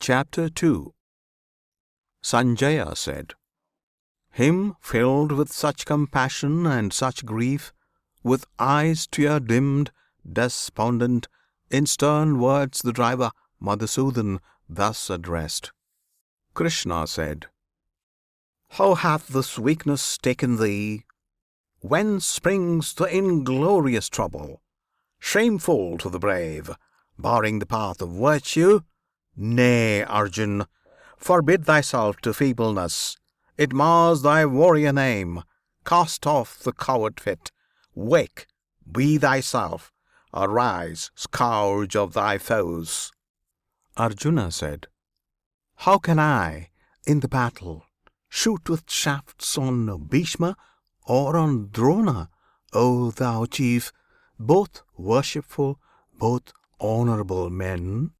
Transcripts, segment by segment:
Chapter 2. Sanjaya said, Him filled with such compassion and such grief, with eyes tear-dimmed, despondent, in stern words the driver, Madhusudan, thus addressed. Krishna said, How hath this weakness taken thee? Whence springs the inglorious trouble? Shameful to the brave, barring the path of virtue? Nay, Arjun, forbid thyself to feebleness. It mars thy warrior name. Cast off the coward fit. Wake, be thyself. Arise, scourge of thy foes. Arjuna said, How can I, in the battle, shoot with shafts on Bhishma or on Drona, O thou chief, both worshipful, both honourable men?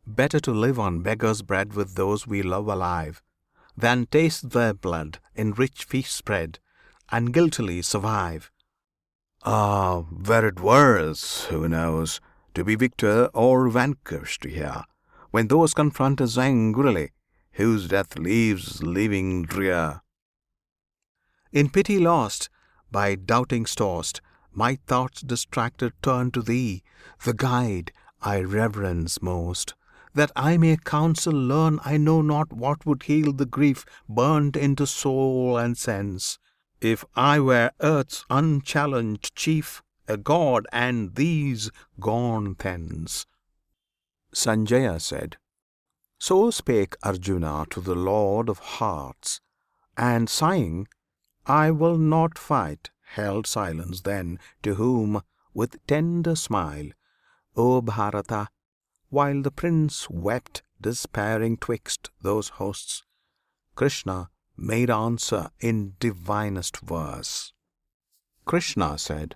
Better to live on beggars' bread with those we love alive, than taste their blood in rich feast spread, and guiltily survive. Ah, where it were, who knows, to be victor or vanquished here, when those confront us angrily, whose death leaves living drear. In pity lost, by doubtings tossed, my thoughts distracted turn to Thee, the Guide I reverence most. That I may counsel learn, I know not what would heal the grief burnt into soul and sense, if I were earth's unchallenged chief, a god, and these gone thence. Sanjaya said, So spake Arjuna to the Lord of Hearts, and sighing, I will not fight, held silence then, to whom, with tender smile, O Bharata, while the prince wept despairing twixt those hosts, Krishna made answer in divinest verse. Krishna said,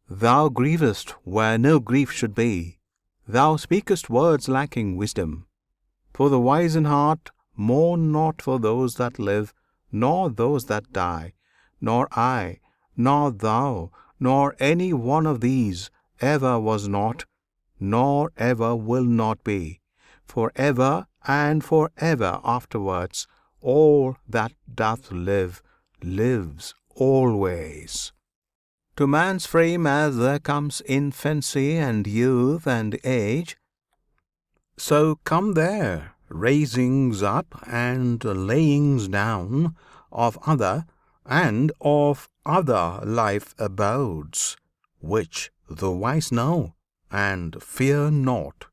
Thou grievest where no grief should be. Thou speakest words lacking wisdom. For the wise in heart mourn not for those that live, nor those that die, nor I, nor thou, nor any one of these ever was not, nor ever will not be, for ever and for ever afterwards. All that doth live, lives always. To man's frame as there comes infancy and youth and age, so come there raisings up and layings down of other and of other life abodes, which the wise know and fear not.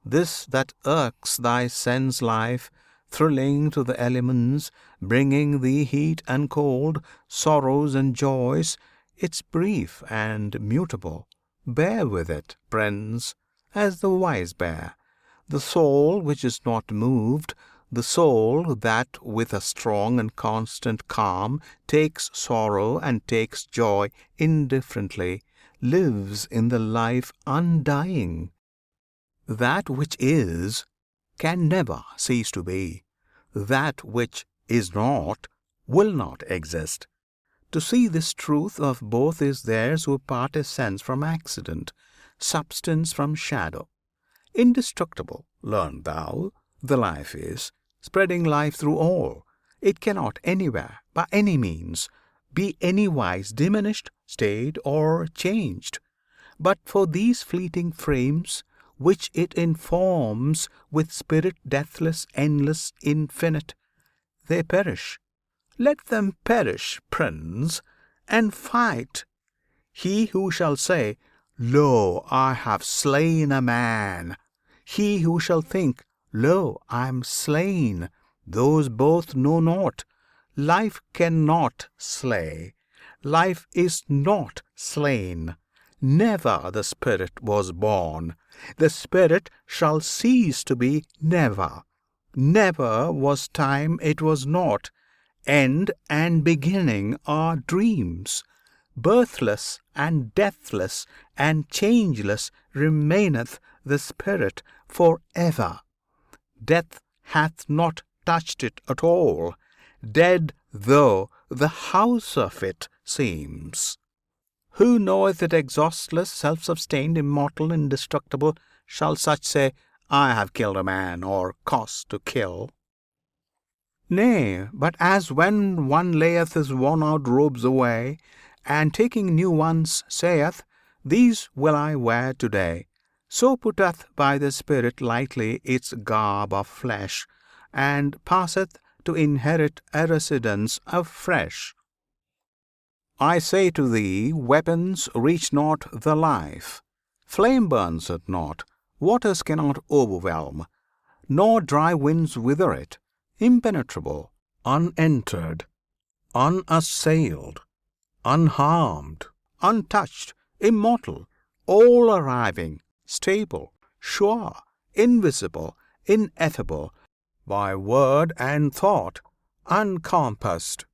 This that irks thy sense life, thrilling to the elements, bringing thee heat and cold, sorrows and joys, it's brief and mutable. Bear with it, Prince, as the wise bear. The soul which is not moved, the soul that with a strong and constant calm takes sorrow and takes joy indifferently, lives in the life undying. That which is can never cease to be. That which is not will not exist. To see this truth of both is theirs who part essence from accident, substance from shadow. Indestructible, learn thou, the life is, spreading life through all. It cannot anywhere, by any means, be anywise diminished, stayed, or changed. But for these fleeting frames, which it informs with spirit deathless, endless, infinite, they perish. Let them perish, Prince, and fight. He who shall say, Lo, I have slain a man, he who shall think, Lo, I am slain, those both know not. Life cannot slay. Life is not slain. Never the spirit was born. The spirit shall cease to be never. Never was time, it was not. End and beginning are dreams. Birthless and deathless and changeless remaineth the spirit for ever. Death hath not touched it at all, dead though the house of it seems. Who knoweth it exhaustless, self-sustained, immortal, indestructible, shall such say, I have killed a man, or caused to kill. Nay, but as when one layeth his worn out robes away, and taking new ones saith, These will I wear to day, so putteth by the Spirit lightly its garb of flesh, and passeth to inherit a residence afresh. I say to thee, weapons reach not the life, flame burns it not, waters cannot overwhelm, nor dry winds wither it, impenetrable, unentered, unassailed, unharmed, untouched, immortal, all arriving, stable, sure, invisible, ineffable, by word and thought, uncompassed,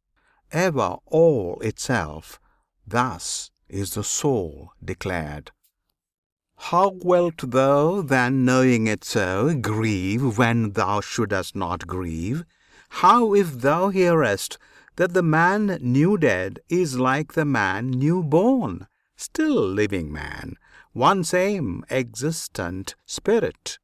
ever all itself. Thus is the soul declared. How wilt thou, then, knowing it so, grieve when thou shouldest not grieve? How if thou hearest that the man new dead is like the man new born, still living man, one same existent spirit?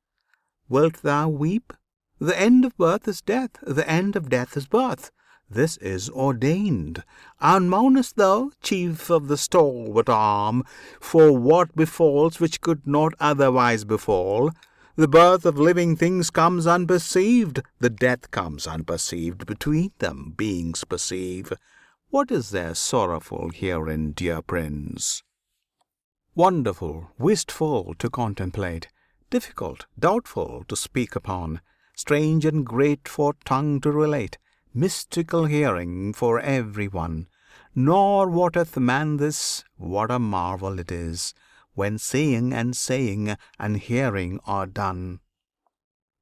Wilt thou weep? The end of birth is death, the end of death is birth. This is ordained. And mournest thou, chief of the stalwart arm, for what befalls which could not otherwise befall? The birth of living things comes unperceived, the death comes unperceived. Between them beings perceive. What is there sorrowful herein, dear Prince? Wonderful, wistful to contemplate, difficult, doubtful to speak upon, strange and great for tongue to relate, mystical hearing for every one. Nor wotteth man this, what a marvel it is, when seeing and saying and hearing are done.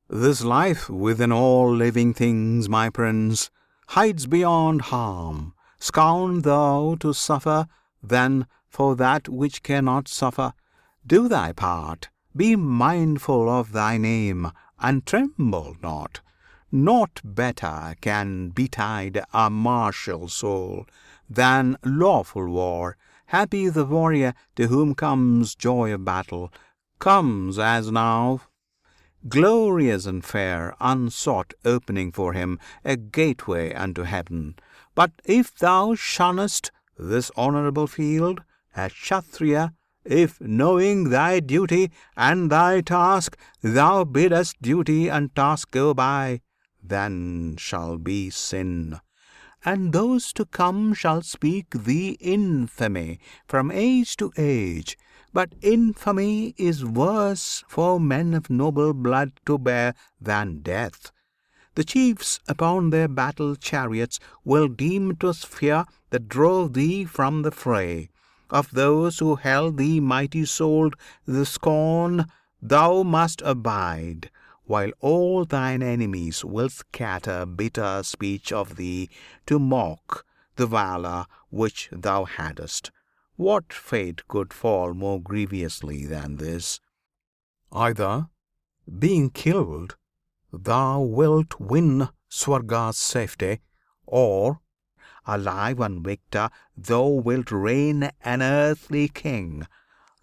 This life within all living things, my Prince, hides beyond harm. Scorn thou to suffer, then, for that which cannot suffer. Do thy part, be mindful of thy name, and tremble not. Naught better can betide a martial soul than lawful war. Happy the warrior to whom comes joy of battle, comes as now, glorious and fair, unsought, opening for him a gateway unto heaven. But if thou shunnest this honourable field, as Kshatriya, if, knowing thy duty and thy task, thou biddest duty and task go by, then shall be sin. And those to come shall speak thee infamy from age to age. But infamy is worse for men of noble blood to bear than death. The chiefs upon their battle chariots will deem 'twas fear that drove thee from the fray. Of those who held thee mighty souled, the scorn thou must abide, while all thine enemies will scatter bitter speech of thee to mock the valour which thou hadst. What fate could fall more grievously than this? Either, being killed, thou wilt win Swarga's safety, or, alive and victor, thou wilt reign an earthly king.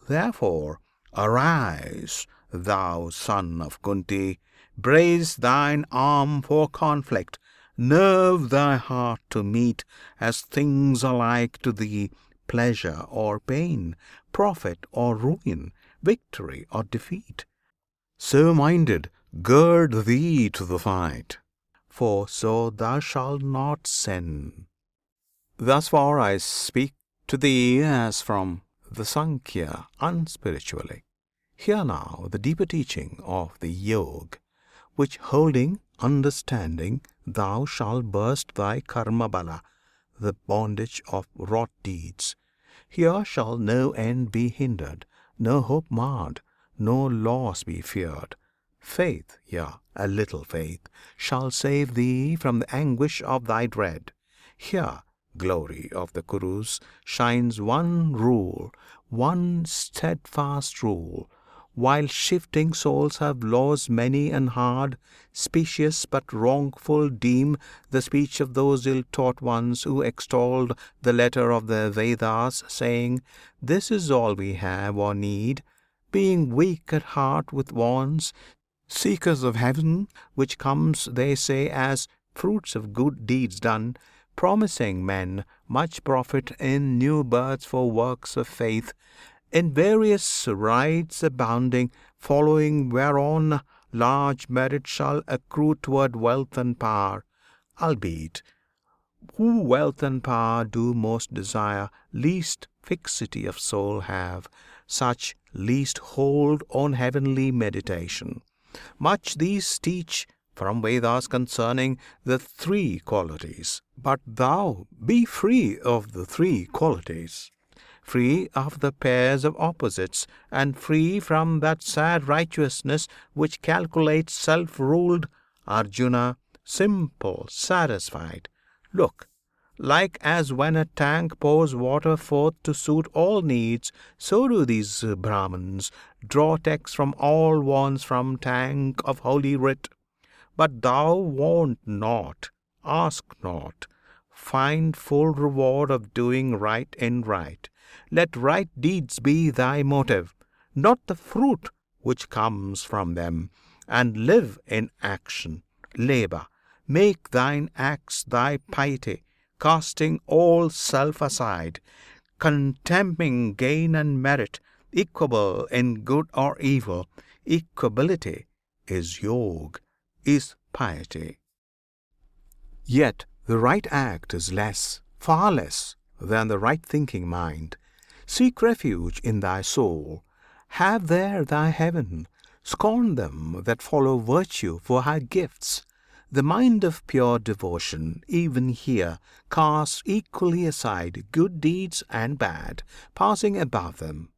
Therefore, arise, thou son of Kunti, brace thine arm for conflict, nerve thy heart to meet, as things alike to thee, pleasure or pain, profit or ruin, victory or defeat. So minded, gird thee to the fight, for so thou shalt not sin. Thus far I speak to thee as from the Sankhya unspiritually. Hear now the deeper teaching of the Yog, which holding, understanding, thou shalt burst thy karma bala, the bondage of wrought deeds. Here shall no end be hindered, no hope marred, no loss be feared. Faith, yea, a little faith, shall save thee from the anguish of thy dread. Here, glory of the Kurus, shines one rule, one steadfast rule. While shifting souls have laws many and hard, specious but wrongful deem the speech of those ill-taught ones who extolled the letter of the Vedas, saying, This is all we have or need. Being weak at heart with wants, Seekers of heaven, which comes, they say, as fruits of good deeds done, promising men much profit in new births for works of faith, in various rites abounding, following whereon large merit shall accrue toward wealth and power. Albeit, who wealth and power do most desire, least fixity of soul have, such least hold on heavenly meditation. Much these teach from Vedas concerning the three qualities. But thou be free of the three qualities, free of the pairs of opposites, and free from that sad righteousness which calculates self-ruled. Arjuna, simple, satisfied. Look, like as when a tank pours water forth to suit all needs, so do these Brahmins draw texts from all wants from tank of holy writ. But thou want not, ask not, find full reward of doing right in right. Let right deeds be thy motive, not the fruit which comes from them, and live in action, labour, make thine acts thy piety, casting all self aside, contemning gain and merit, equable in good or evil. Equability is yoga, is piety. Yet the right act is less, far less, than the right thinking mind. Seek refuge in thy soul, have there thy heaven. Scorn them that follow virtue for her gifts. The mind of pure devotion, even here, casts equally aside good deeds and bad, passing above them.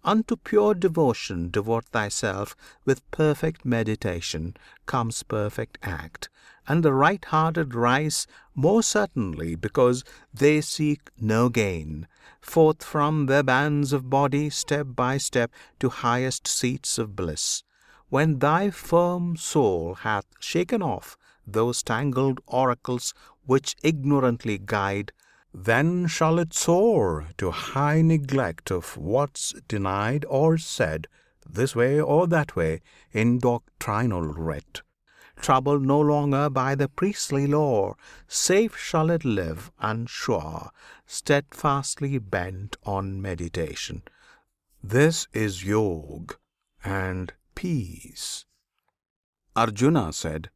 Unto pure devotion devote thyself, with perfect meditation comes perfect act, and the right-hearted rise more certainly, because they seek no gain, forth from the bands of body step by step to highest seats of bliss. When thy firm soul hath shaken off those tangled oracles which ignorantly guide, then shall it soar to high neglect of what's denied or said, this way or that way, in doctrinal writ. Troubled no longer by the priestly lore, safe shall it live and sure, steadfastly bent on meditation. This is yoga and peace. Arjuna said,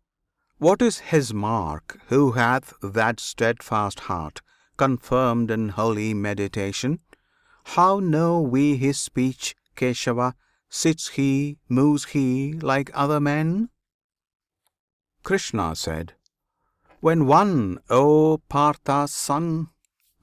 what is his mark who hath that steadfast heart, confirmed in holy meditation? How know we his speech, Keshava? Sits he, moves he like other men? Krishna said, when one, O Partha's son,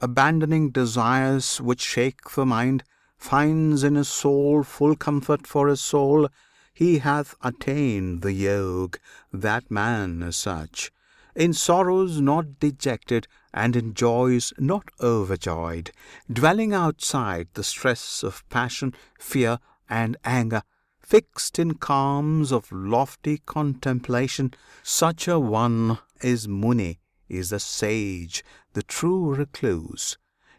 abandoning desires which shake the mind, finds in his soul full comfort for his soul, he hath attained the yoga. That man is such, in sorrows not dejected, and in joys not overjoyed, dwelling outside the stress of passion, fear, and anger, fixed in calms of lofty contemplation. Such a one is Muni, is the sage, the true recluse.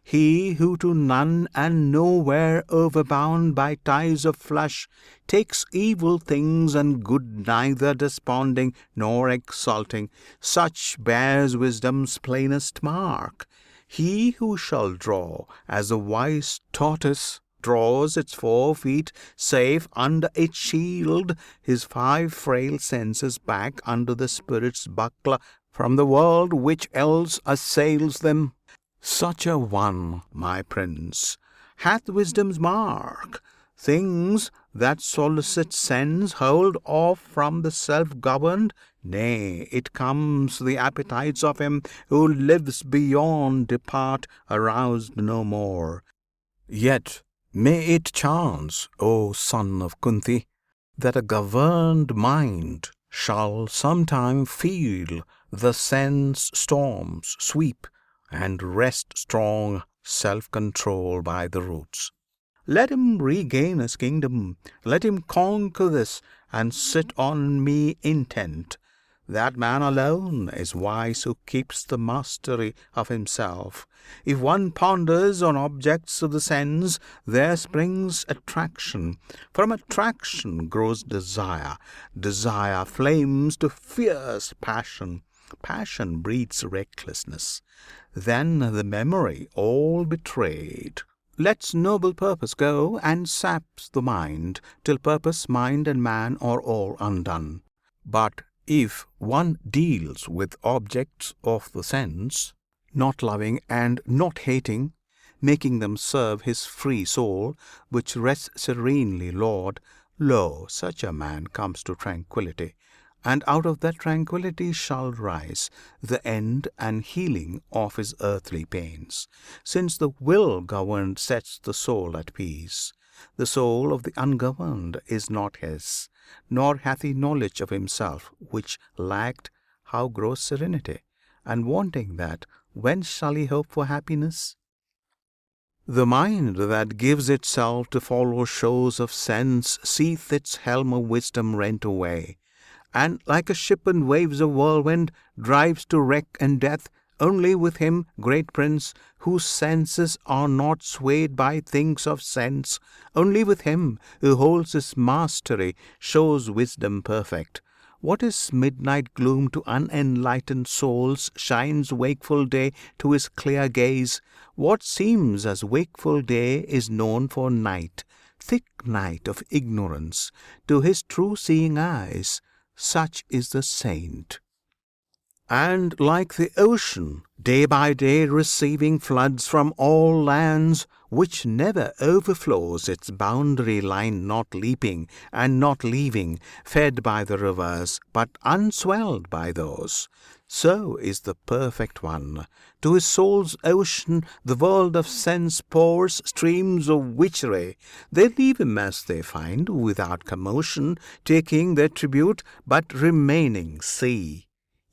He who to none and nowhere overbound by ties of flesh, takes evil things and good neither desponding nor exulting, such bears wisdom's plainest mark. He who shall draw as a wise tortoise draws its 4 feet safe under its shield, his 5 frail senses back under the spirit's buckler from the world which else assails them. Such a one, my prince, hath wisdom's mark. Things that solicit sense hold off from the self-governed, nay, it comes the appetites of him who lives beyond depart, aroused no more. Yet may it chance, O son of Kunti, that a governed mind shall sometime feel the sense storms sweep, and wrest strong self-control by the roots. Let him regain his kingdom, let him conquer this, and sit on me intent. That man alone is wise who keeps the mastery of himself. If one ponders on objects of the sense, there springs attraction. From attraction grows desire. Desire flames to fierce passion. Passion breeds recklessness. Then the memory, all betrayed, lets noble purpose go and saps the mind, till purpose, mind, and man are all undone. But if one deals with objects of the sense, not loving and not hating, making them serve his free soul, which rests serenely Lord, lo, such a man comes to tranquillity, and out of that tranquillity shall rise the end and healing of his earthly pains, since the will governed sets the soul at peace. The soul of the ungoverned is not his, nor hath he knowledge of himself, which lacked, how grows serenity? And wanting that, whence shall he hope for happiness? The mind that gives itself to follow shows of sense seeth its helm of wisdom rent away, and like a ship in waves of whirlwind drives to wreck and death. Only with him, great Prince, whose senses are not swayed by things of sense, only with him who holds his mastery, shows wisdom perfect. What is midnight gloom to unenlightened souls shines wakeful day to his clear gaze. What seems as wakeful day is known for night, thick night of ignorance, to his true seeing eyes. Such is the saint. And like the ocean, day by day receiving floods from all lands, which never overflows, its boundary line not leaping and not leaving, fed by the rivers, but unswelled by those, so is the Perfect One. To his soul's ocean the world of sense pours streams of witchery. They leave him as they find, without commotion, taking their tribute, but remaining sea.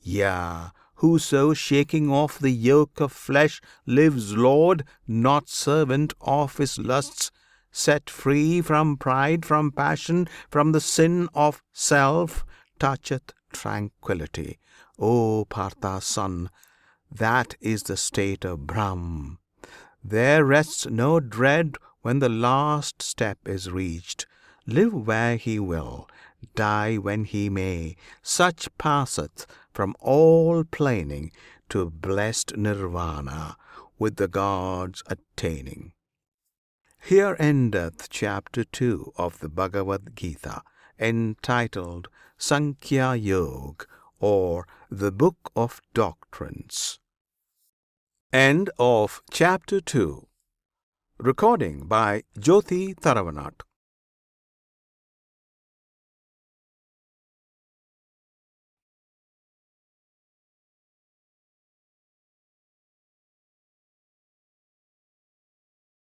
Yea, whoso shaking off the yoke of flesh lives Lord, not servant of his lusts, set free from pride, from passion, from the sin of self, toucheth tranquillity. O Partha's son, that is the state of Brahm. There rests no dread when the last step is reached. Live where he will, die when he may, such passeth from all plaining to blessed Nirvana, with the gods attaining. Here endeth Chapter 2 of the Bhagavad Gita, entitled Sankhya Yoga, or the Book of Doctrines. End of Chapter 2. Recording by Jyoti Taravanat.